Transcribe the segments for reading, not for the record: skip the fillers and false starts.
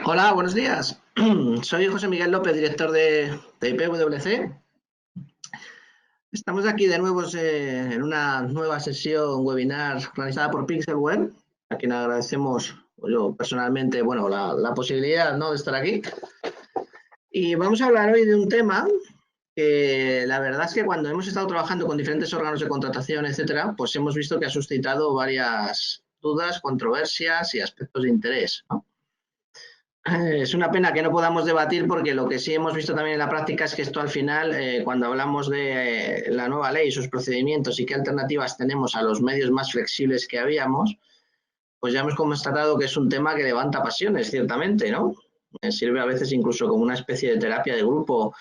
Hola, buenos días. Soy José Miguel López, director de PwC. Estamos aquí de nuevo en una nueva sesión webinar organizada por Pixelware, a quien agradecemos yo personalmente, bueno, la posibilidad, ¿no?, de estar aquí. Y vamos a hablar hoy de un tema que la verdad es que cuando hemos estado trabajando con diferentes órganos de contratación, etcétera, pues hemos visto que ha suscitado varias dudas, controversias y aspectos de interés, ¿no? Es una pena que no podamos debatir porque lo que sí hemos visto también en la práctica es que esto al final, cuando hablamos de la nueva ley, sus procedimientos y qué alternativas tenemos a los medios más flexibles que habíamos, pues ya hemos constatado que es un tema que levanta pasiones, ciertamente, ¿no? Sirve a veces incluso como una especie de terapia de grupo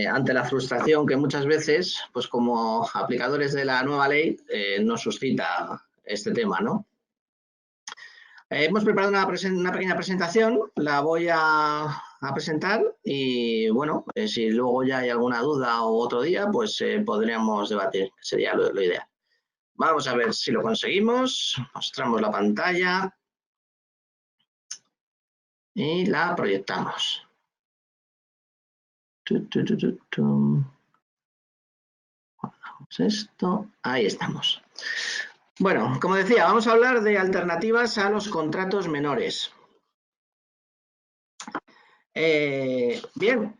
ante la frustración que muchas veces, pues como aplicadores de la nueva ley, nos suscita este tema, ¿no? Hemos preparado una pequeña presentación, la voy a presentar y bueno, si luego ya hay alguna duda o otro día, pues podríamos debatir, sería lo ideal. Vamos a ver si lo conseguimos, mostramos la pantalla y la proyectamos. Guardamos esto, ahí estamos. Bueno, como decía, vamos a hablar de alternativas a los contratos menores. Bien,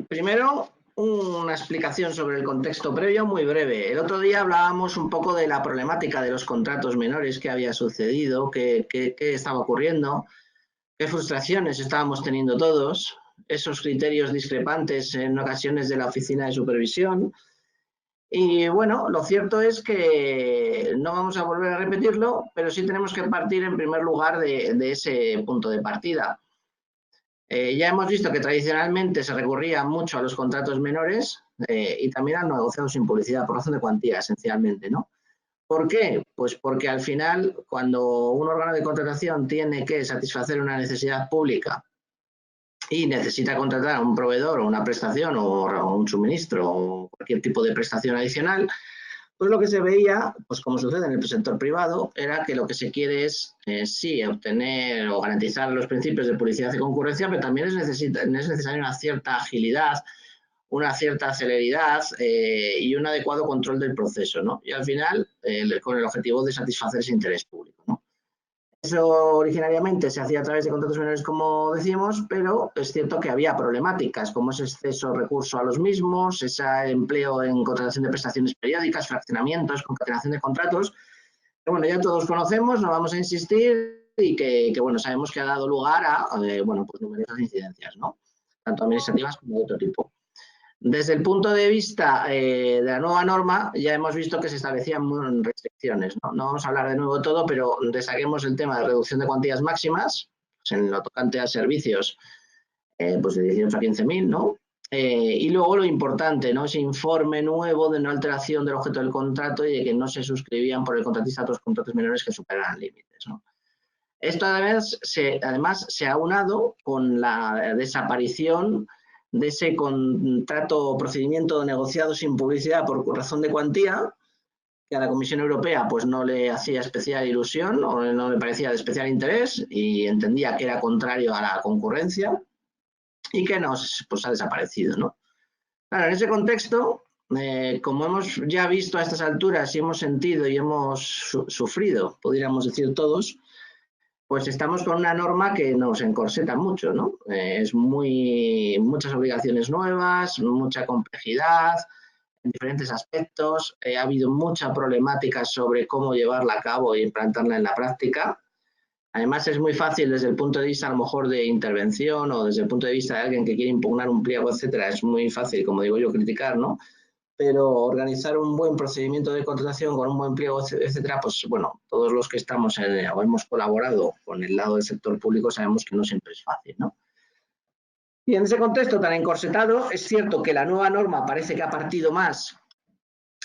primero una explicación sobre el contexto previo muy breve. El otro día hablábamos un poco de la problemática de los contratos menores, qué había sucedido, qué estaba ocurriendo, qué frustraciones estábamos teniendo todos, esos criterios discrepantes en ocasiones de la oficina de supervisión. Y bueno, lo cierto es que no vamos a volver a repetirlo, pero sí tenemos que partir en primer lugar de ese punto de partida. Ya hemos visto que tradicionalmente se recurría mucho a los contratos menores y también al negociado sin publicidad por razón de cuantía, esencialmente, ¿no? ¿Por qué? Pues porque al final, cuando un órgano de contratación tiene que satisfacer una necesidad pública y necesita contratar a un proveedor o una prestación o un suministro o cualquier tipo de prestación adicional, pues lo que se veía, pues como sucede en el sector privado, era que lo que se quiere es, sí, obtener o garantizar los principios de publicidad y concurrencia, pero también es necesaria una cierta agilidad, una cierta celeridad y un adecuado control del proceso, ¿no? Y al final, con el objetivo de satisfacer ese interés público, ¿no? Eso originariamente se hacía a través de contratos menores, como decimos, pero es cierto que había problemáticas, como ese exceso de recurso a los mismos, ese empleo en contratación de prestaciones periódicas, fraccionamientos, concatenación de contratos, que bueno, ya todos conocemos, no vamos a insistir y que bueno, sabemos que ha dado lugar a bueno, pues numerosas incidencias, ¿no? Tanto administrativas como de otro tipo. Desde el punto de vista de la nueva norma, ya hemos visto que se establecían restricciones, ¿no? No vamos a hablar de nuevo todo, pero destaquemos el tema de reducción de cuantías máximas, pues en lo tocante a servicios, pues de 18 a 15.000, ¿no? Y luego lo importante, ¿no? Ese informe nuevo de no alteración del objeto del contrato y de que no se suscribían por el contratista otros contratos menores que superaran límites, ¿no? Esto además se ha unado con la desaparición de ese contrato o procedimiento negociado sin publicidad por razón de cuantía, que a la Comisión Europea pues no le hacía especial ilusión o no le parecía de especial interés y entendía que era contrario a la concurrencia y que pues, ha desaparecido, ¿no? Claro, en ese contexto, como hemos ya visto a estas alturas y hemos sentido y hemos sufrido, podríamos decir todos, pues estamos con una norma que nos encorseta mucho, ¿no? Es muchas obligaciones nuevas, mucha complejidad en diferentes aspectos. Ha habido mucha problemática sobre cómo llevarla a cabo e implantarla en la práctica. Además, es muy fácil desde el punto de vista, a lo mejor, de intervención o desde el punto de vista de alguien que quiere impugnar un pliego, etcétera. Es muy fácil, como digo yo, criticar, ¿no? Pero organizar un buen procedimiento de contratación con un buen pliego, etcétera, pues bueno, todos los que estamos o hemos colaborado con el lado del sector público sabemos que no siempre es fácil, ¿no? Y en ese contexto tan encorsetado, es cierto que la nueva norma parece que ha partido más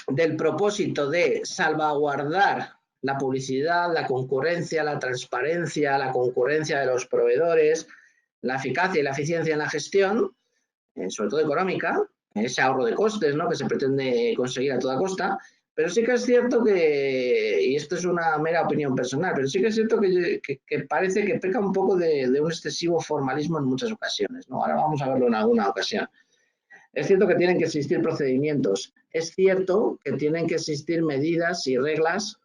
del propósito de salvaguardar la publicidad, la concurrencia, la transparencia, la concurrencia de los proveedores, la eficacia y la eficiencia en la gestión, sobre todo económica, ese ahorro de costes, ¿no?, que se pretende conseguir a toda costa, Pero sí que es cierto que, y esto es una mera opinión personal, pero sí que es cierto que parece que peca un poco de un excesivo formalismo en muchas ocasiones, ¿no? Ahora vamos a verlo en alguna ocasión. Es cierto que tienen que existir procedimientos, es cierto que tienen que existir medidas y reglas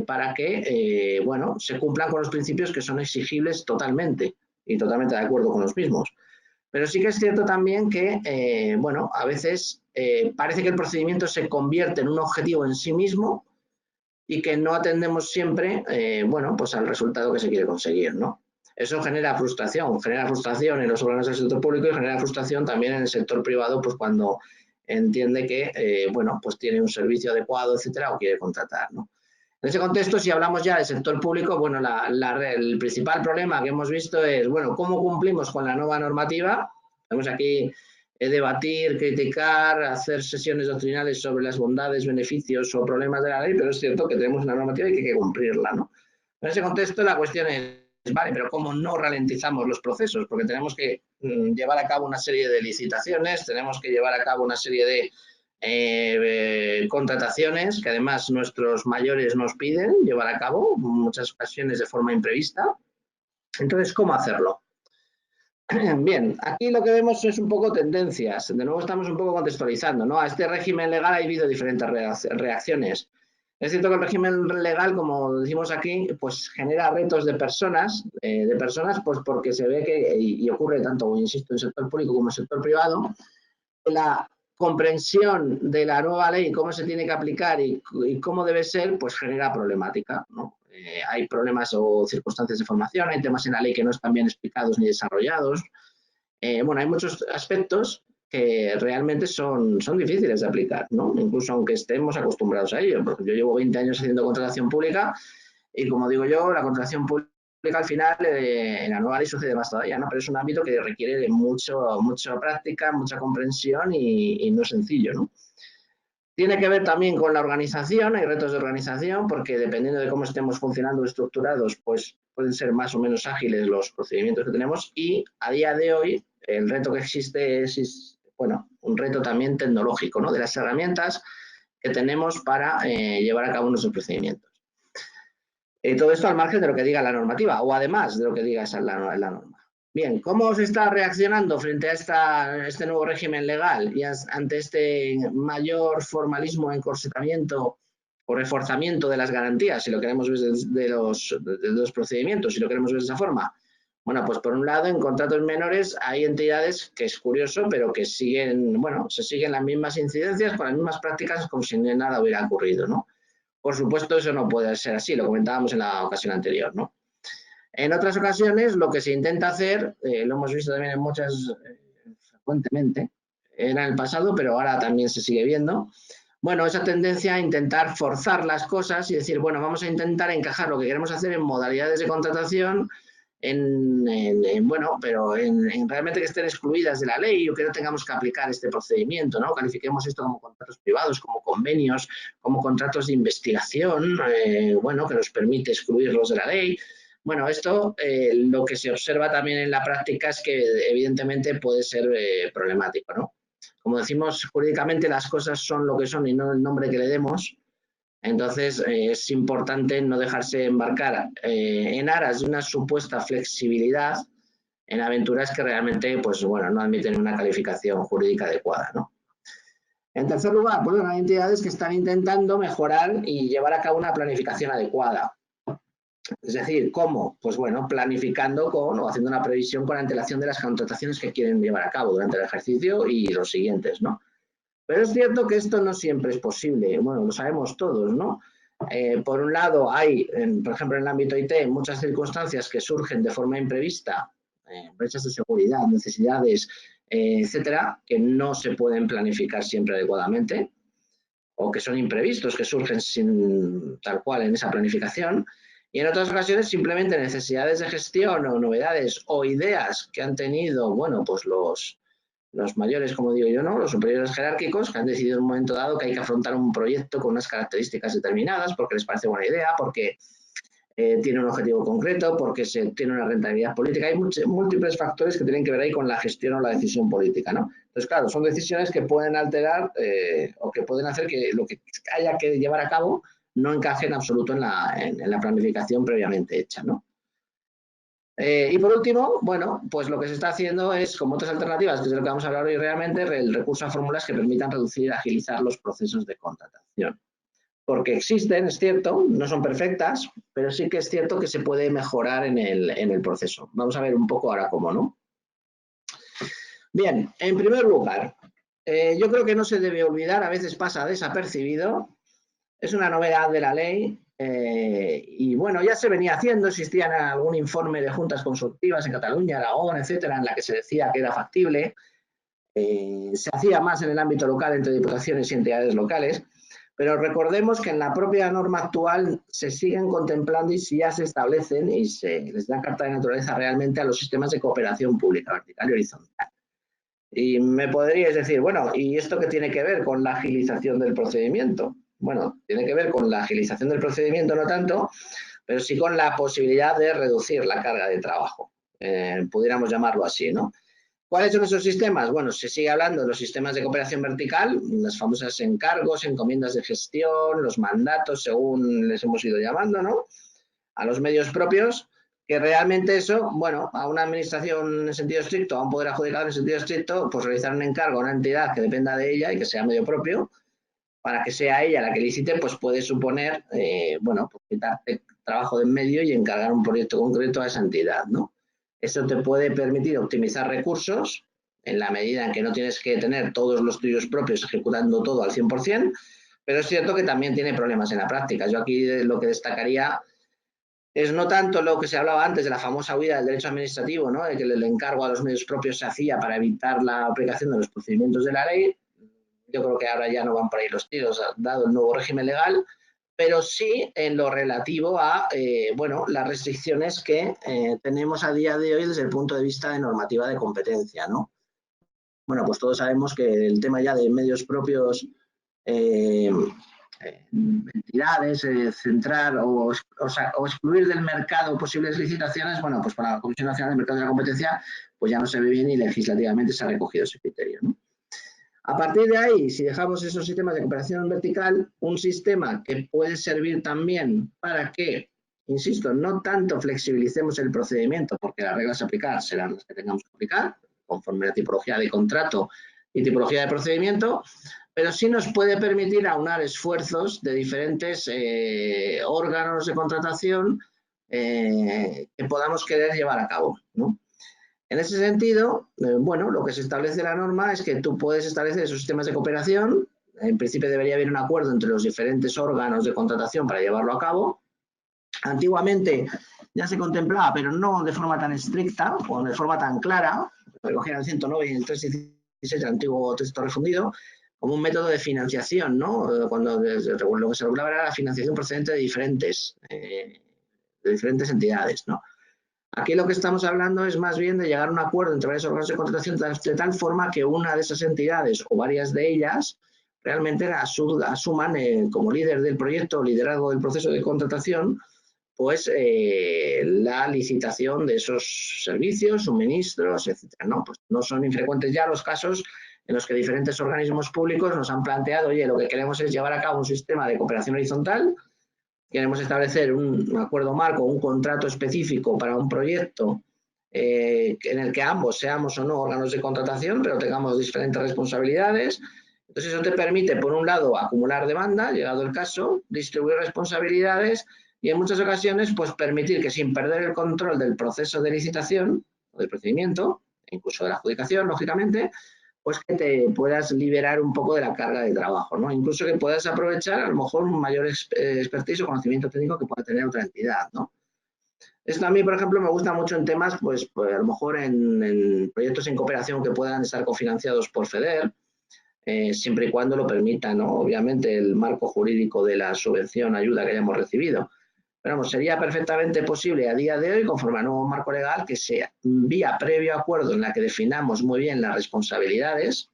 para que, bueno, se cumplan con los principios que son exigibles totalmente y totalmente de acuerdo con los mismos. Pero sí que es cierto también que, bueno, a veces parece que el procedimiento se convierte en un objetivo en sí mismo y que no atendemos siempre, bueno, pues al resultado que se quiere conseguir, ¿no? Eso genera frustración en los órganos del sector público y genera frustración también en el sector privado, pues cuando entiende que, bueno, pues tiene un servicio adecuado, etcétera, o quiere contratar, ¿no? En ese contexto, si hablamos ya del sector público, bueno, el principal problema que hemos visto es, bueno, ¿cómo cumplimos con la nueva normativa? Podemos aquí debatir, criticar, hacer sesiones doctrinales sobre las bondades, beneficios o problemas de la ley, pero es cierto que tenemos una normativa y que hay que cumplirla, ¿no? En ese contexto, la cuestión es, vale, pero ¿cómo no ralentizamos los procesos? Porque tenemos que llevar a cabo una serie de licitaciones, tenemos que llevar a cabo una serie de contrataciones que además nuestros mayores nos piden llevar a cabo, en muchas ocasiones de forma imprevista. Entonces, ¿cómo hacerlo? Bien, aquí lo que vemos es un poco tendencias. De nuevo estamos un poco contextualizando, ¿no? A este régimen legal ha habido diferentes reacciones. Es cierto que el régimen legal, como decimos aquí, pues genera retos de personas pues porque se ve que, y ocurre tanto, insisto, en el sector público como en el sector privado, la comprensión de la nueva ley, cómo se tiene que aplicar y cómo debe ser, pues genera problemática, ¿no? Hay problemas o circunstancias de formación, hay temas en la ley que no están bien explicados ni desarrollados. Bueno, hay muchos aspectos que realmente son difíciles de aplicar, ¿no? Incluso aunque estemos acostumbrados a ello. Porque yo llevo 20 años haciendo contratación pública y, como digo yo, la contratación pública al final en la nueva ley sucede más todavía, ¿no? Pero es un ámbito que requiere de mucha práctica, mucha comprensión y no es sencillo, ¿no? Tiene que ver también con la organización, hay retos de organización, porque dependiendo de cómo estemos funcionando estructurados, pues pueden ser más o menos ágiles los procedimientos que tenemos y a día de hoy el reto que existe es bueno, un reto también tecnológico, ¿no? De las herramientas que tenemos para llevar a cabo nuestros procedimientos. Todo esto al margen de lo que diga la normativa o además de lo que diga la norma. Bien, ¿cómo se está reaccionando frente a este nuevo régimen legal y ante este mayor formalismo, encorsetamiento o reforzamiento de las garantías, si lo queremos ver de los procedimientos, si lo queremos ver de esa forma? Bueno, pues por un lado, en contratos menores hay entidades que es curioso, pero que siguen, bueno, se siguen las mismas incidencias con las mismas prácticas como si nada hubiera ocurrido, ¿no? Por supuesto, eso no puede ser así, lo comentábamos en la ocasión anterior, ¿no? En otras ocasiones, lo que se intenta hacer, lo hemos visto también en muchas, frecuentemente, era en el pasado, pero ahora también se sigue viendo, bueno, esa tendencia a intentar forzar las cosas y decir, bueno, vamos a intentar encajar lo que queremos hacer en modalidades de contratación, bueno, pero en realmente que estén excluidas de la ley o que no tengamos que aplicar este procedimiento, ¿no? Califiquemos esto como contratos privados, como convenios, como contratos de investigación, bueno, que nos permite excluirlos de la ley. Bueno, esto lo que se observa también en la práctica es que evidentemente puede ser problemático, ¿no? Como decimos, jurídicamente las cosas son lo que son y no el nombre que le demos. Entonces, es importante no dejarse embarcar en aras de una supuesta flexibilidad en aventuras que realmente, pues bueno, no admiten una calificación jurídica adecuada, ¿no? En tercer lugar, pues hay entidades que están intentando mejorar y llevar a cabo una planificación adecuada. Es decir, ¿cómo? Pues bueno, planificando o haciendo una previsión con antelación de las contrataciones que quieren llevar a cabo durante el ejercicio y los siguientes, ¿no? Pero es cierto que esto no siempre es posible, bueno, lo sabemos todos, ¿no? Por un lado, hay, por ejemplo, en el ámbito IT, muchas circunstancias que surgen de forma imprevista, brechas de seguridad, necesidades, etcétera, que no se pueden planificar siempre adecuadamente o que son imprevistos, que surgen sin tal cual en esa planificación. Y en otras ocasiones simplemente necesidades de gestión o novedades o ideas que han tenido, bueno, pues los mayores, como digo yo, ¿no? Los superiores jerárquicos que han decidido en un momento dado que hay que afrontar un proyecto con unas características determinadas porque les parece buena idea, porque tiene un objetivo concreto, porque se tiene una rentabilidad política. Hay múltiples factores que tienen que ver ahí con la gestión o la decisión política, ¿no? Entonces, claro, son decisiones que pueden alterar o que pueden hacer que lo que haya que llevar a cabo no encaje en absoluto en la planificación previamente hecha, ¿no? Y por último, bueno, pues lo que se está haciendo es, como otras alternativas, que es de lo que vamos a hablar hoy realmente, el recurso a fórmulas que permitan reducir y agilizar los procesos de contratación. Porque existen, es cierto, no son perfectas, pero sí que es cierto que se puede mejorar en el proceso. Vamos a ver un poco ahora cómo, ¿no? Bien, en primer lugar, yo creo que no se debe olvidar, a veces pasa desapercibido, es una novedad de la ley y bueno, ya se venía haciendo, existían algún informe de juntas consultivas en Cataluña, Aragón, etcétera, en la que se decía que era factible, se hacía más en el ámbito local entre diputaciones y entidades locales, pero recordemos que en la propia norma actual se siguen contemplando y si ya se establecen y se les da carta de naturaleza realmente a los sistemas de cooperación pública, vertical y horizontal. Y me podríais decir, bueno, ¿y esto qué tiene que ver con la agilización del procedimiento? Bueno, tiene que ver con la agilización del procedimiento no tanto, pero sí con la posibilidad de reducir la carga de trabajo, pudiéramos llamarlo así, ¿no? ¿Cuáles son esos sistemas? Bueno, se sigue hablando de los sistemas de cooperación vertical, las famosas encargos, encomiendas de gestión, los mandatos, según les hemos ido llamando, ¿no? A los medios propios, que realmente eso, bueno, a una administración en sentido estricto, a un poder adjudicador en sentido estricto, pues realizar un encargo a una entidad que dependa de ella y que sea medio propio, para que sea ella la que licite, pues puede suponer, bueno, pues quitar trabajo de en medio y encargar un proyecto concreto a esa entidad, ¿no? Eso te puede permitir optimizar recursos en la medida en que no tienes que tener todos los tuyos propios ejecutando todo al 100%, pero es cierto que también tiene problemas en la práctica. Yo aquí lo que destacaría es no tanto lo que se hablaba antes de la famosa huida del derecho administrativo, ¿no? De que el encargo a los medios propios se hacía para evitar la aplicación de los procedimientos de la ley. Yo creo que ahora ya no van por ahí los tiros, dado el nuevo régimen legal, pero sí en lo relativo a bueno, las restricciones que tenemos a día de hoy desde el punto de vista de normativa de competencia, ¿no? Bueno, pues todos sabemos que el tema ya de medios propios, entidades, centrar o excluir del mercado posibles licitaciones, bueno, pues para la Comisión Nacional del Mercado de la Competencia, pues ya no se ve bien y legislativamente se ha recogido ese criterio, ¿no? A partir de ahí, si dejamos esos sistemas de cooperación vertical, un sistema que puede servir también para que, insisto, no tanto flexibilicemos el procedimiento, porque las reglas a aplicar serán las que tengamos que aplicar, conforme a la tipología de contrato y tipología de procedimiento, pero sí nos puede permitir aunar esfuerzos de diferentes órganos de contratación que podamos querer llevar a cabo, ¿no? En ese sentido, bueno, lo que se establece en la norma es que tú puedes establecer esos sistemas de cooperación. En principio debería haber un acuerdo entre los diferentes órganos de contratación para llevarlo a cabo. Antiguamente ya se contemplaba, pero no de forma tan estricta o de forma tan clara, recogida en el 109 y en el 316 del antiguo texto refundido, como un método de financiación, ¿no? Cuando lo que se regulaba era la financiación procedente de diferentes entidades, ¿no? Aquí lo que estamos hablando es más bien de llegar a un acuerdo entre varios órganos de contratación de tal forma que una de esas entidades o varias de ellas realmente asuman como líder del proyecto o liderazgo del proceso de contratación, pues la licitación de esos servicios, suministros, etcétera, ¿no? Pues no son infrecuentes ya los casos en los que diferentes organismos públicos nos han planteado, oye, lo que queremos es llevar a cabo un sistema de cooperación horizontal. Queremos establecer un acuerdo marco, un contrato específico para un proyecto en el que ambos seamos o no órganos de contratación, pero tengamos diferentes responsabilidades. Entonces eso te permite, por un lado, acumular demanda, llegado el caso, distribuir responsabilidades y en muchas ocasiones pues permitir que sin perder el control del proceso de licitación o del procedimiento, incluso de la adjudicación, lógicamente, pues que te puedas liberar un poco de la carga de trabajo, ¿no? Incluso que puedas aprovechar a lo mejor un mayor expertise o conocimiento técnico que pueda tener otra entidad, ¿no? Esto a mí, por ejemplo, me gusta mucho en temas, pues a lo mejor en proyectos en cooperación que puedan estar cofinanciados por FEDER, siempre y cuando lo permita, ¿no? Obviamente el marco jurídico de la subvención, ayuda que hayamos recibido. Pero vamos, sería perfectamente posible a día de hoy, conforme al nuevo marco legal, que sea vía previo acuerdo en la que definamos muy bien las responsabilidades,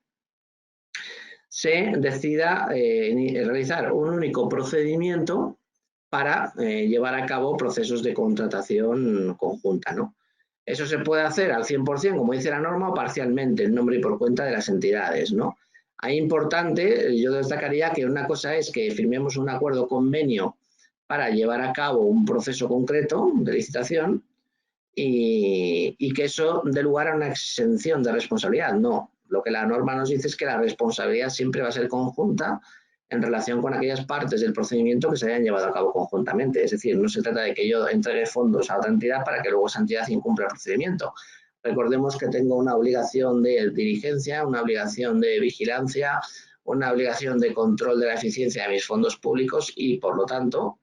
se decida realizar un único procedimiento para llevar a cabo procesos de contratación conjunta, ¿no? Eso se puede hacer al 100%, como dice la norma, o parcialmente, en nombre y por cuenta de las entidades, ¿no? Ahí importante, yo destacaría que una cosa es que firmemos un acuerdo convenio para llevar a cabo un proceso concreto de licitación y que eso dé lugar a una exención de responsabilidad. No, lo que la norma nos dice es que la responsabilidad siempre va a ser conjunta en relación con aquellas partes del procedimiento que se hayan llevado a cabo conjuntamente. Es decir, no se trata de que yo entregue fondos a otra entidad para que luego esa entidad incumpla el procedimiento. Recordemos que tengo una obligación de diligencia, una obligación de vigilancia, una obligación de control de la eficiencia de mis fondos públicos y, por lo tanto,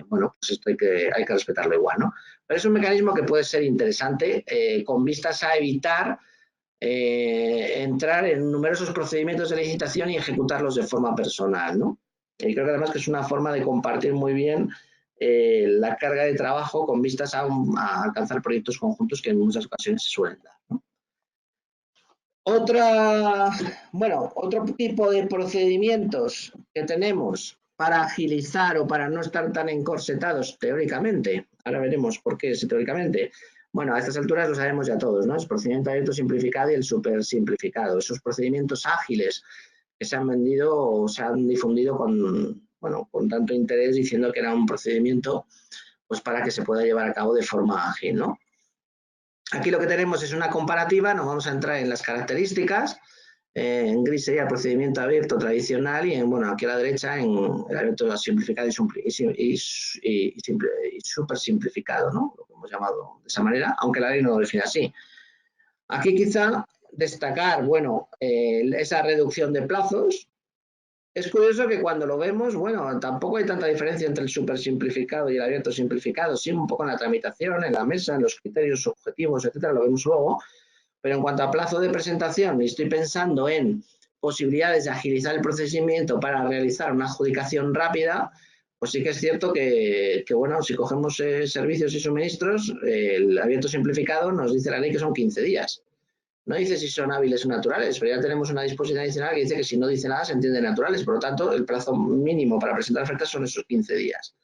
bueno, pues esto hay que respetarlo igual, ¿no? Pero es un mecanismo que puede ser interesante con vistas a evitar entrar en numerosos procedimientos de licitación y ejecutarlos de forma personal, ¿no? Y creo que además que es una forma de compartir muy bien la carga de trabajo con vistas a alcanzar proyectos conjuntos que en muchas ocasiones se suelen dar, ¿no? Otro tipo de procedimientos que tenemos para agilizar o para no estar tan encorsetados teóricamente, ahora veremos por qué es teóricamente. Bueno, a estas alturas lo sabemos ya todos, ¿no? Es el procedimiento abierto simplificado y el súper simplificado. Esos procedimientos ágiles que se han vendido o se han difundido con tanto interés diciendo que era un procedimiento pues para que se pueda llevar a cabo de forma ágil, ¿no? Aquí lo que tenemos es una comparativa, nos vamos a entrar en las características. En gris sería el procedimiento abierto tradicional y aquí a la derecha en el abierto simplificado y súper simplificado, ¿no? Lo que hemos llamado de esa manera, aunque la ley no lo define así. Aquí quizá destacar, esa reducción de plazos. Es curioso que cuando lo vemos, tampoco hay tanta diferencia entre el súper simplificado y el abierto simplificado, sí un poco en la tramitación, en la mesa, en los criterios objetivos, etcétera, lo vemos luego, pero en cuanto a plazo de presentación, y estoy pensando en posibilidades de agilizar el procedimiento para realizar una adjudicación rápida, pues sí que es cierto que si cogemos servicios y suministros, el abierto simplificado nos dice la ley que son 15 días. No dice si son hábiles o naturales, pero ya tenemos una disposición adicional que dice que si no dice nada se entiende naturales. Por lo tanto, el plazo mínimo para presentar ofertas son esos 15 días.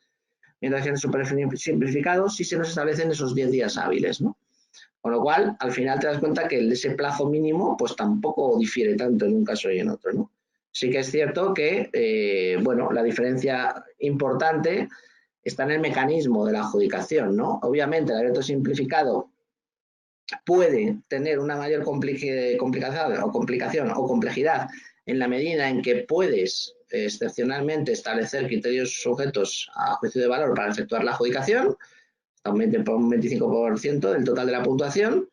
Mientras que en el súper simplificado sí se nos establecen esos 10 días hábiles, ¿no? Con lo cual, al final te das cuenta que ese plazo mínimo pues tampoco difiere tanto en un caso y en otro, ¿no? Sí que es cierto que, la diferencia importante está en el mecanismo de la adjudicación, ¿no? Obviamente, el abierto simplificado puede tener una mayor complicación o complejidad en la medida en que puedes excepcionalmente establecer criterios sujetos a juicio de valor para efectuar la adjudicación, un 25% del total de la puntuación,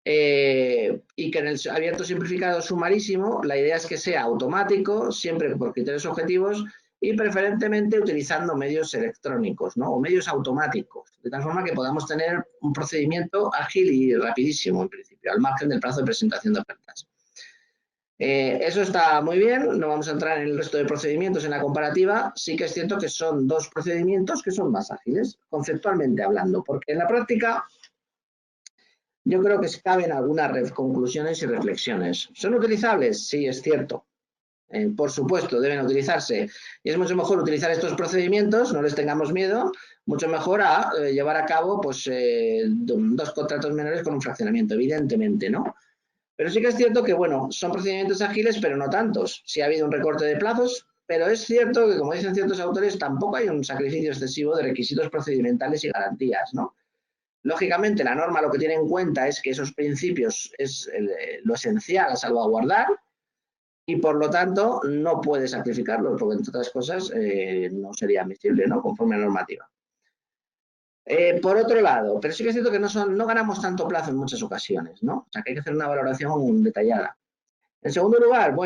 y que en el abierto simplificado sumarísimo la idea es que sea automático, siempre por criterios objetivos y preferentemente utilizando medios electrónicos, ¿no? O medios automáticos, de tal forma que podamos tener un procedimiento ágil y rapidísimo en principio, al margen del plazo de presentación de ofertas. Eso está muy bien, no vamos a entrar en el resto de procedimientos en la comparativa, sí que es cierto que son dos procedimientos que son más ágiles, conceptualmente hablando, porque en la práctica yo creo que caben algunas conclusiones y reflexiones. ¿Son utilizables? Sí, es cierto. Por supuesto, deben utilizarse. Y es mucho mejor utilizar estos procedimientos, no les tengamos miedo, mucho mejor a llevar a cabo dos contratos menores con un fraccionamiento, evidentemente, ¿no? Pero sí que es cierto que, son procedimientos ágiles, pero no tantos. Sí ha habido un recorte de plazos, pero es cierto que, como dicen ciertos autores, tampoco hay un sacrificio excesivo de requisitos procedimentales y garantías, ¿no? Lógicamente, la norma lo que tiene en cuenta es que esos principios es lo esencial a salvaguardar y, por lo tanto, no puede sacrificarlos, porque, entre otras cosas, no sería admisible, ¿no? Conforme a la normativa. Por otro lado, pero sí que es cierto que no ganamos tanto plazo en muchas ocasiones, ¿no? O sea, que hay que hacer una valoración detallada. En segundo lugar,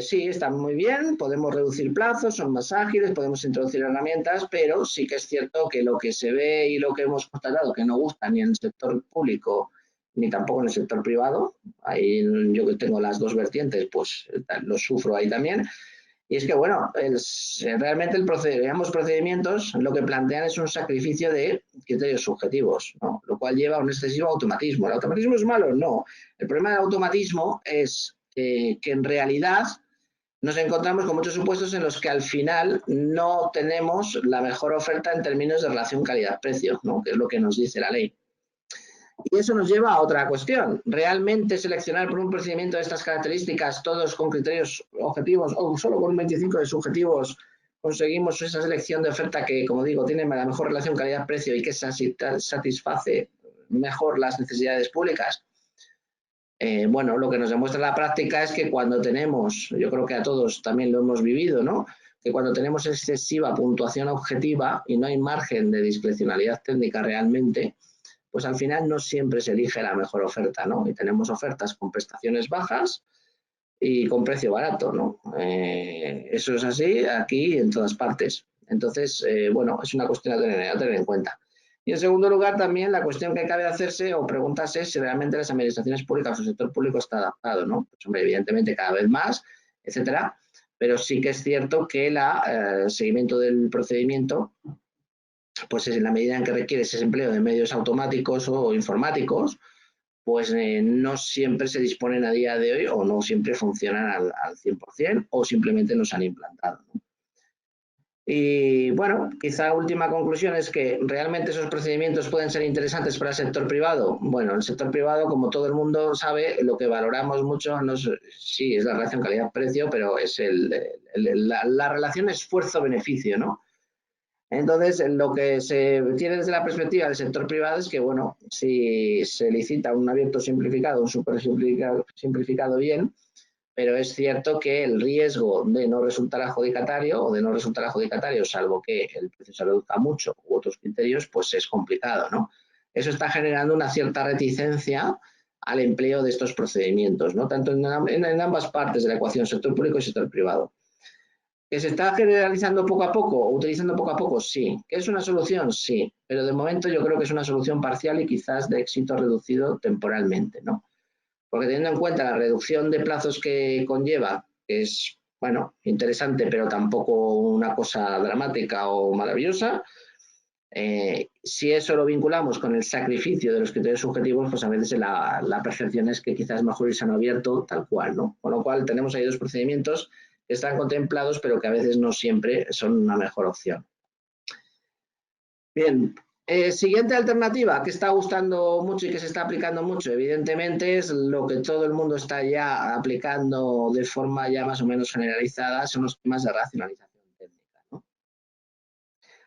sí, están muy bien, podemos reducir plazos, son más ágiles, podemos introducir herramientas, pero sí que es cierto que lo que se ve y lo que hemos constatado que no gusta ni en el sector público ni tampoco en el sector privado, ahí yo que tengo las dos vertientes, pues lo sufro ahí también, y es que, realmente digamos, procedimientos lo que plantean es un sacrificio de criterios subjetivos, ¿no? Lo cual lleva a un excesivo automatismo. ¿El automatismo es malo? No. El problema del automatismo es que en realidad nos encontramos con muchos supuestos en los que al final no tenemos la mejor oferta en términos de relación calidad-precio, ¿no? Que es lo que nos dice la ley. Y eso nos lleva a otra cuestión. ¿Realmente seleccionar por un procedimiento de estas características, todos con criterios objetivos o solo con un 25 de subjetivos, conseguimos esa selección de oferta que, como digo, tiene la mejor relación calidad-precio y que satisface mejor las necesidades públicas? Bueno, lo que nos demuestra la práctica es que cuando tenemos, yo creo que a todos también lo hemos vivido, ¿no? Que cuando tenemos excesiva puntuación objetiva y no hay margen de discrecionalidad técnica realmente, pues al final no siempre se elige la mejor oferta, ¿no? Y tenemos ofertas con prestaciones bajas y con precio barato, ¿no? Eso es así aquí y en todas partes. Entonces, bueno, es una cuestión a tener en cuenta. Y en segundo lugar, también la cuestión que cabe hacerse o preguntarse es si realmente las administraciones públicas o el sector público está adaptado, ¿no? Pues, hombre, evidentemente cada vez más, etcétera, pero sí que es cierto que el seguimiento del procedimiento, pues en la medida en que requiere ese empleo de medios automáticos o informáticos, pues no siempre se disponen a día de hoy o no siempre funcionan al 100% o simplemente no se han implantado, ¿no? Y bueno, quizá última conclusión es que realmente esos procedimientos pueden ser interesantes para el sector privado. Bueno, el sector privado, como todo el mundo sabe, lo que valoramos mucho no es, sí, es la relación calidad-precio, pero es la relación esfuerzo-beneficio, ¿no? Entonces, lo que se tiene desde la perspectiva del sector privado es que, bueno, si se licita un abierto simplificado, un súper simplificado bien, pero es cierto que el riesgo de no resultar adjudicatario o de no resultar adjudicatario, salvo que el precio se reduzca mucho u otros criterios, pues es complicado, ¿no? Eso está generando una cierta reticencia al empleo de estos procedimientos, ¿no? Tanto en ambas partes de la ecuación, sector público y sector privado. ¿Que se está generalizando poco a poco o utilizando poco a poco? Sí. ¿Que es una solución? Sí. Pero de momento yo creo que es una solución parcial y quizás de éxito reducido temporalmente, ¿no? Porque teniendo en cuenta la reducción de plazos que conlleva, que es, bueno, interesante, pero tampoco una cosa dramática o maravillosa, si eso lo vinculamos con el sacrificio de los criterios subjetivos, pues a veces la percepción es que quizás es mejor irse a no abierto tal cual, ¿no? Con lo cual tenemos ahí dos procedimientos que están contemplados, pero que a veces no siempre son una mejor opción. Bien, siguiente alternativa que está gustando mucho y que se está aplicando mucho, evidentemente, es lo que todo el mundo está ya aplicando de forma ya más o menos generalizada, son los temas de racionalización técnica, ¿no?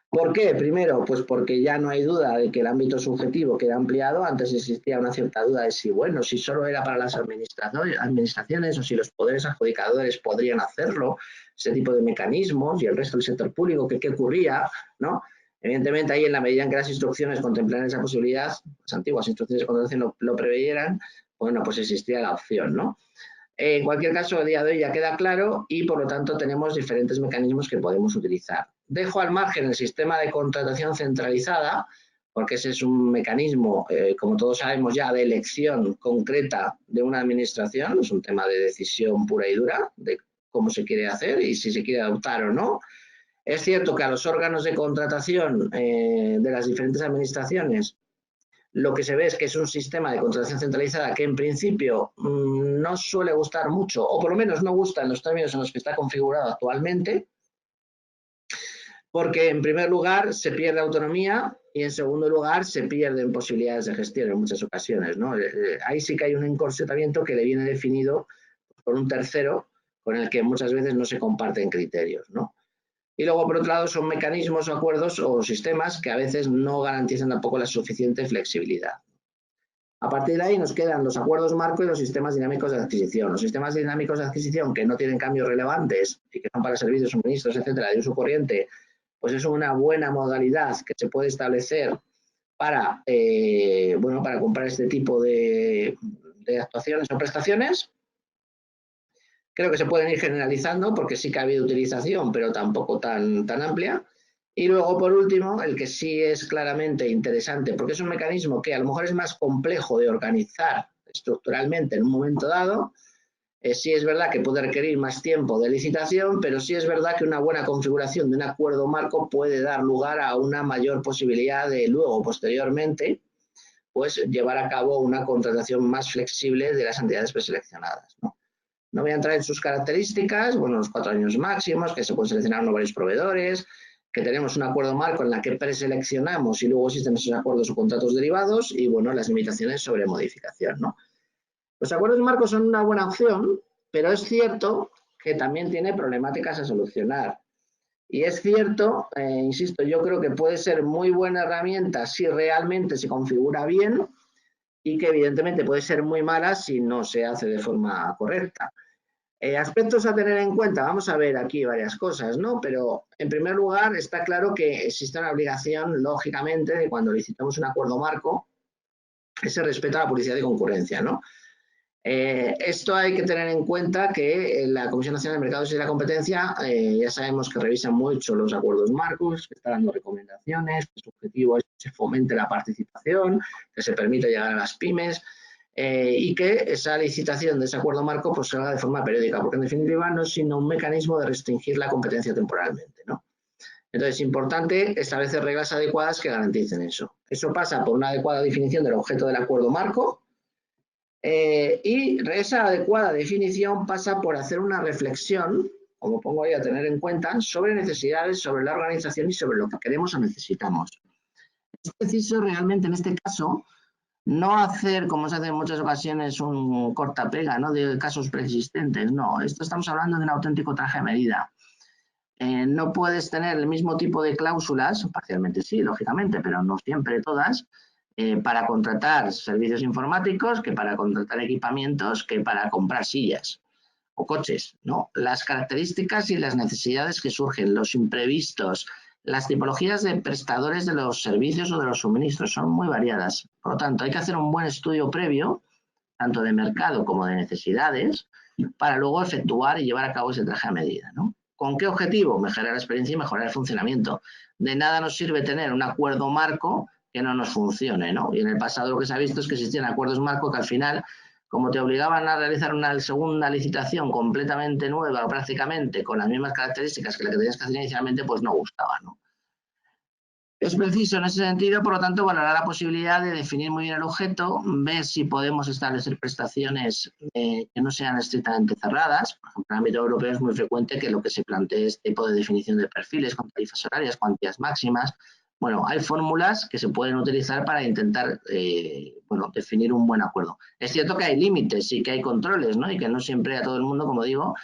¿Por qué? Primero, pues porque ya no hay duda de que el ámbito subjetivo queda ampliado. Antes existía una cierta duda de si, bueno, si solo era para las administraciones o si los poderes adjudicadores podrían hacerlo, ese tipo de mecanismos y el resto del sector público, que qué ocurría, ¿no? Evidentemente, ahí en la medida en que las instrucciones contemplaran esa posibilidad, las antiguas instrucciones de contratación lo preveyeran, bueno, pues existía la opción, ¿no? En cualquier caso, a día de hoy ya queda claro y, por lo tanto, tenemos diferentes mecanismos que podemos utilizar. Dejo al margen el sistema de contratación centralizada, porque ese es un mecanismo, como todos sabemos ya, de elección concreta de una administración, es un tema de decisión pura y dura, de cómo se quiere hacer y si se quiere adoptar o no. Es cierto que a los órganos de contratación de las diferentes administraciones lo que se ve es que es un sistema de contratación centralizada que en principio no suele gustar mucho, o por lo menos no gusta en los términos en los que está configurado actualmente, porque en primer lugar se pierde autonomía y en segundo lugar se pierden posibilidades de gestión en muchas ocasiones, ¿no? Ahí sí que hay un encorsetamiento que le viene definido por un tercero con el que muchas veces no se comparten criterios, ¿no? Y luego, por otro lado, son mecanismos o acuerdos o sistemas que a veces no garantizan tampoco la suficiente flexibilidad. A partir de ahí nos quedan los acuerdos marco y los sistemas dinámicos de adquisición. Los sistemas dinámicos de adquisición que no tienen cambios relevantes y que son para servicios, suministros, etcétera, de uso corriente, pues es una buena modalidad que se puede establecer para, bueno, para comprar este tipo de actuaciones o prestaciones. Creo que se pueden ir generalizando porque sí que ha habido utilización, pero tampoco tan amplia. Y luego, por último, el que sí es claramente interesante, porque es un mecanismo que a lo mejor es más complejo de organizar estructuralmente en un momento dado. Sí es verdad que puede requerir más tiempo de licitación, pero sí es verdad que una buena configuración de un acuerdo marco puede dar lugar a una mayor posibilidad de luego, posteriormente, pues llevar a cabo una contratación más flexible de las entidades preseleccionadas, ¿no? No voy a entrar en sus características, bueno, los 4 años máximos, que se pueden seleccionar uno o varios proveedores, que tenemos un acuerdo marco en la que preseleccionamos y luego existen esos acuerdos o contratos derivados y, bueno, las limitaciones sobre modificación, ¿no? Los acuerdos marcos son una buena opción, pero es cierto que también tiene problemáticas a solucionar. Y es cierto, insisto, yo creo que puede ser muy buena herramienta si realmente se configura bien y que evidentemente puede ser muy mala si no se hace de forma correcta. Aspectos a tener en cuenta, vamos a ver aquí varias cosas, ¿no? Pero en primer lugar está claro que existe una obligación, lógicamente, de cuando licitamos un acuerdo marco, ese respeto a la publicidad de concurrencia, ¿no? Esto hay que tener en cuenta que la Comisión Nacional de Mercados y la Competencia ya sabemos que revisa mucho los acuerdos marcos, que está dando recomendaciones, que su objetivo es que se fomente la participación, que se permita llegar a las pymes y que esa licitación de ese acuerdo marco pues se haga de forma periódica, porque en definitiva no es sino un mecanismo de restringir la competencia temporalmente, ¿no? Entonces es importante establecer reglas adecuadas que garanticen eso. Eso pasa por una adecuada definición del objeto del acuerdo marco, y esa adecuada definición pasa por hacer una reflexión, como pongo ahí a tener en cuenta, sobre necesidades, sobre la organización y sobre lo que queremos o necesitamos. Es preciso realmente en este caso no hacer, como se hace en muchas ocasiones, un corta-pega, ¿no?, de casos preexistentes. No, esto estamos hablando de un auténtico traje a medida. No puedes tener el mismo tipo de cláusulas, parcialmente sí, lógicamente, pero no siempre todas, para contratar servicios informáticos que para contratar equipamientos que para comprar sillas o coches, ¿no? Las características y las necesidades que surgen, los imprevistos, las tipologías de prestadores de los servicios o de los suministros son muy variadas. Por lo tanto, hay que hacer un buen estudio previo, tanto de mercado como de necesidades, para luego efectuar y llevar a cabo ese traje a medida, ¿no? ¿Con qué objetivo? Mejorar la experiencia y mejorar el funcionamiento. De nada nos sirve tener un acuerdo marco que no nos funcione, ¿no? Y en el pasado lo que se ha visto es que existían acuerdos marco que al final, como te obligaban a realizar una segunda licitación completamente nueva o prácticamente con las mismas características que la que tenías que hacer inicialmente, pues no gustaba, ¿no? Es preciso en ese sentido, por lo tanto, valorar la posibilidad de definir muy bien el objeto, ver si podemos establecer prestaciones que no sean estrictamente cerradas. Por ejemplo, en el ámbito europeo es muy frecuente que lo que se plantee es tipo de definición de perfiles con tarifas horarias, cuantías máximas. Bueno, hay fórmulas que se pueden utilizar para intentar bueno, definir un buen acuerdo. Es cierto que hay límites y que hay controles, ¿no? Y que no siempre a todo el mundo, como digo,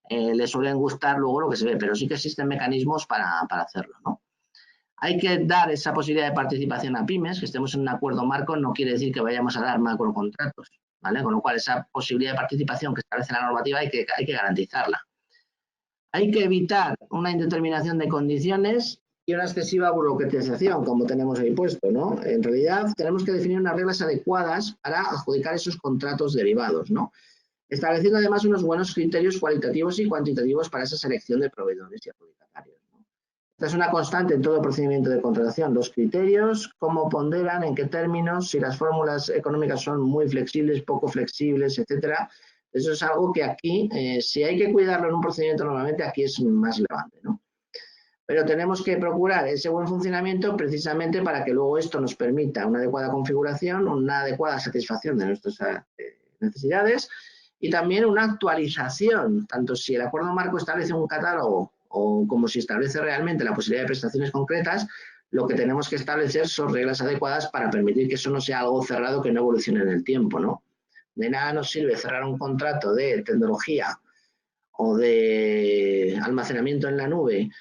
le suelen gustar luego lo que se ve, pero sí que existen mecanismos para hacerlo, ¿no? Hay que dar esa posibilidad de participación a pymes, que estemos en un acuerdo marco no quiere decir que vayamos a dar macrocontratos, ¿vale? Con lo cual esa posibilidad de participación que establece la normativa hay que garantizarla. Hay que evitar una indeterminación de condiciones y una excesiva burocratización, como tenemos ahí puesto, ¿no? En realidad tenemos que definir unas reglas adecuadas para adjudicar esos contratos derivados, ¿no? Estableciendo además unos buenos criterios cualitativos y cuantitativos para esa selección de proveedores y adjudicatarios, ¿no? Esta es una constante en todo procedimiento de contratación. Los criterios, cómo ponderan, en qué términos, si las fórmulas económicas son muy flexibles, poco flexibles, etcétera. Eso es algo que aquí, si hay que cuidarlo en un procedimiento normalmente, aquí es más relevante, ¿no? Pero tenemos que procurar ese buen funcionamiento precisamente para que luego esto nos permita una adecuada configuración, una adecuada satisfacción de nuestras necesidades y también una actualización, tanto si el acuerdo marco establece un catálogo o como si establece realmente la posibilidad de prestaciones concretas, lo que tenemos que establecer son reglas adecuadas para permitir que eso no sea algo cerrado que no evolucione en el tiempo, ¿no? De nada nos sirve cerrar un contrato de tecnología o de almacenamiento en la nube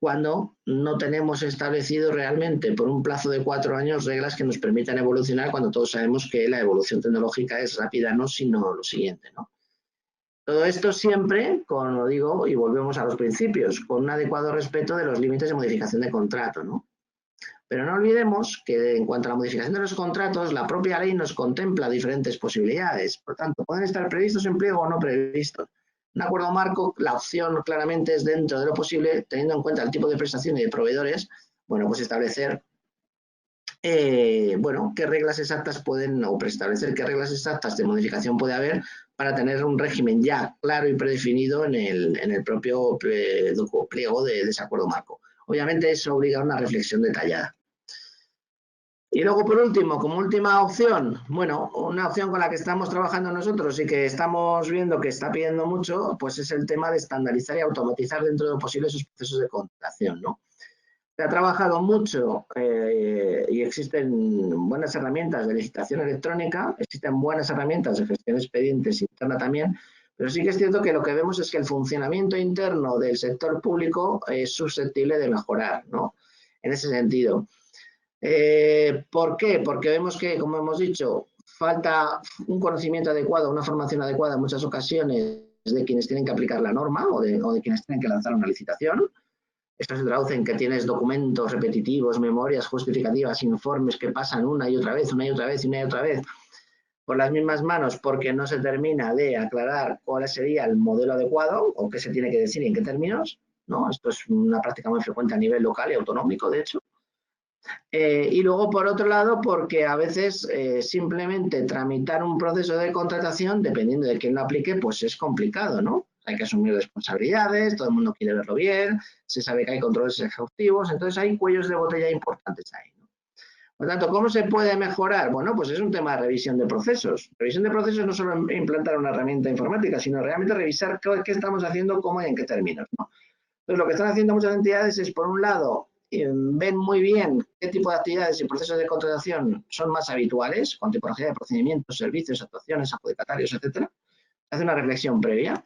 cuando no tenemos establecido realmente por un plazo de 4 años reglas que nos permitan evolucionar cuando todos sabemos que la evolución tecnológica es rápida, no sino lo siguiente, ¿no? Todo esto siempre, como lo digo, y volvemos a los principios, con un adecuado respeto de los límites de modificación de contrato, ¿no? Pero no olvidemos que en cuanto a la modificación de los contratos, la propia ley nos contempla diferentes posibilidades. Por tanto, pueden estar previstos en pliego o no previstos. Un acuerdo marco, la opción claramente es dentro de lo posible, teniendo en cuenta el tipo de prestación y de proveedores, bueno, pues establecer bueno, qué reglas exactas pueden, o preestablecer qué reglas exactas de modificación puede haber para tener un régimen ya claro y predefinido en el propio pliego de ese acuerdo marco. Obviamente eso obliga a una reflexión detallada. Y luego, por último, como última opción, bueno, una opción con la que estamos trabajando nosotros y que estamos viendo que está pidiendo mucho, pues es el tema de estandarizar y automatizar dentro de lo posible esos procesos de contratación, ¿no? Se ha trabajado mucho y existen buenas herramientas de licitación electrónica, existen buenas herramientas de gestión de expedientes interna también, pero sí que es cierto que lo que vemos es que el funcionamiento interno del sector público es susceptible de mejorar, ¿no? En ese sentido. ¿Por qué? Porque vemos que, como hemos dicho, falta un conocimiento adecuado, una formación adecuada en muchas ocasiones de quienes tienen que aplicar la norma o de quienes tienen que lanzar una licitación. Esto se traduce en que tienes documentos repetitivos, memorias justificativas, informes que pasan una y otra vez, una y otra vez, una y otra vez por las mismas manos porque no se termina de aclarar cuál sería el modelo adecuado o qué se tiene que decir y en qué términos, ¿no? Esto es una práctica muy frecuente a nivel local y autonómico, de hecho. Y luego, por otro lado, porque a veces simplemente tramitar un proceso de contratación, dependiendo de quién lo aplique, pues es complicado, ¿no? Hay que asumir responsabilidades, todo el mundo quiere verlo bien, se sabe que hay controles exhaustivos, entonces hay cuellos de botella importantes ahí, ¿no? Por lo tanto, ¿cómo se puede mejorar? Bueno, pues es un tema de revisión de procesos. Revisión de procesos no solo implantar una herramienta informática, sino realmente revisar qué estamos haciendo, cómo y en qué términos, ¿no? Entonces, lo que están haciendo muchas entidades es, por un lado, ven muy bien qué tipo de actividades y procesos de contratación son más habituales, con tipología de procedimientos, servicios, actuaciones, adjudicatarios, etcétera. Se hace una reflexión previa.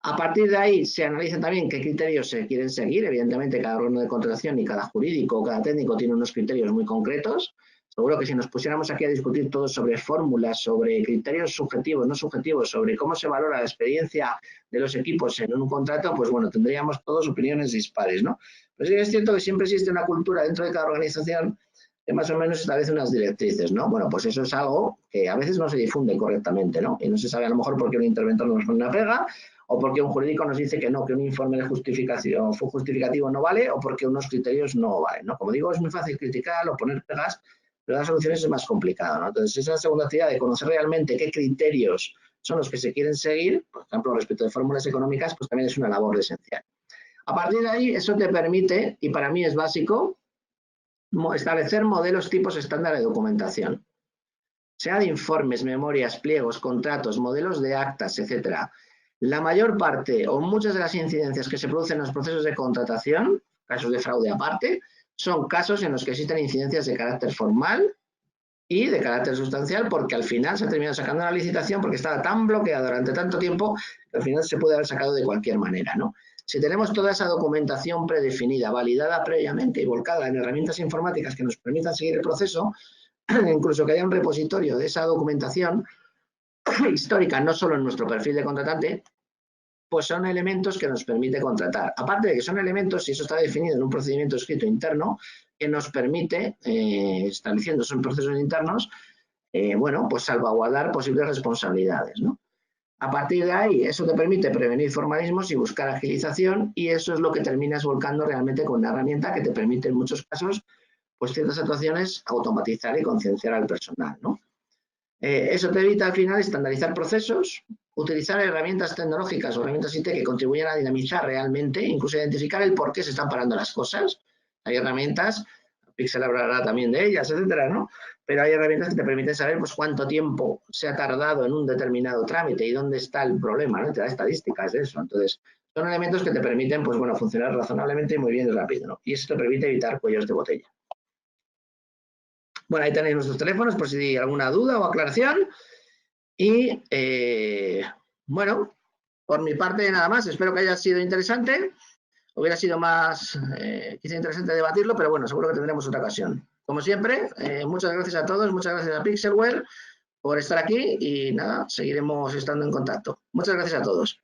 A partir de ahí se analiza también qué criterios se quieren seguir. Evidentemente, cada órgano de contratación y cada jurídico o cada técnico tiene unos criterios muy concretos. Seguro que si nos pusiéramos aquí a discutir todo sobre fórmulas, sobre criterios subjetivos, no subjetivos, sobre cómo se valora la experiencia de los equipos en un contrato, pues bueno, tendríamos todos opiniones dispares, ¿no? Pero sí es cierto que siempre existe una cultura dentro de cada organización que más o menos establece unas directrices, ¿no? Bueno, pues eso es algo que a veces no se difunde correctamente, ¿no? Y no se sabe a lo mejor por qué un interventor nos pone una pega, o porque un jurídico nos dice que no, que un informe de justificación justificativo no vale, o porque unos criterios no valen, ¿no? Como digo, es muy fácil criticar o poner pegas, pero dar soluciones es más complicado, ¿no? Entonces, esa segunda actividad de conocer realmente qué criterios son los que se quieren seguir, por ejemplo, respecto de fórmulas económicas, pues también es una labor esencial. A partir de ahí, eso te permite, y para mí es básico, establecer modelos tipos estándar de documentación, sea de informes, memorias, pliegos, contratos, modelos de actas, etcétera. La mayor parte o muchas de las incidencias que se producen en los procesos de contratación, casos de fraude aparte, son casos en los que existen incidencias de carácter formal y de carácter sustancial, porque al final se ha terminado sacando una licitación porque estaba tan bloqueada durante tanto tiempo que al final se puede haber sacado de cualquier manera, ¿no? Si tenemos toda esa documentación predefinida, validada previamente y volcada en herramientas informáticas que nos permitan seguir el proceso, incluso que haya un repositorio de esa documentación histórica, no solo en nuestro perfil de contratante, pues son elementos que nos permite contratar. Aparte de que son elementos, y eso está definido en un procedimiento escrito interno, que nos permite, estableciendo esos procesos internos, bueno, pues salvaguardar posibles responsabilidades, ¿no? A partir de ahí, eso te permite prevenir formalismos y buscar agilización, y eso es lo que terminas volcando realmente con una herramienta que te permite en muchos casos, pues ciertas actuaciones, automatizar y concienciar al personal, ¿no? Eso te evita al final estandarizar procesos, utilizar herramientas tecnológicas o herramientas IT que contribuyan a dinamizar realmente, incluso identificar el por qué se están parando las cosas. Hay herramientas, Pixel hablará también de ellas, etcétera, ¿no? Pero hay herramientas que te permiten saber pues, cuánto tiempo se ha tardado en un determinado trámite y dónde está el problema, ¿no? Te da estadísticas de eso. Entonces, son elementos que te permiten, pues bueno, funcionar razonablemente y muy bien y rápido, ¿no? Y eso te permite evitar cuellos de botella. Bueno, ahí tenéis nuestros teléfonos por si hay alguna duda o aclaración. Y bueno, por mi parte nada más. Espero que haya sido interesante. Hubiera sido más quizá interesante debatirlo, pero bueno, seguro que tendremos otra ocasión. Como siempre, muchas gracias a todos, muchas gracias a Pixelware por estar aquí y nada, seguiremos estando en contacto. Muchas gracias a todos.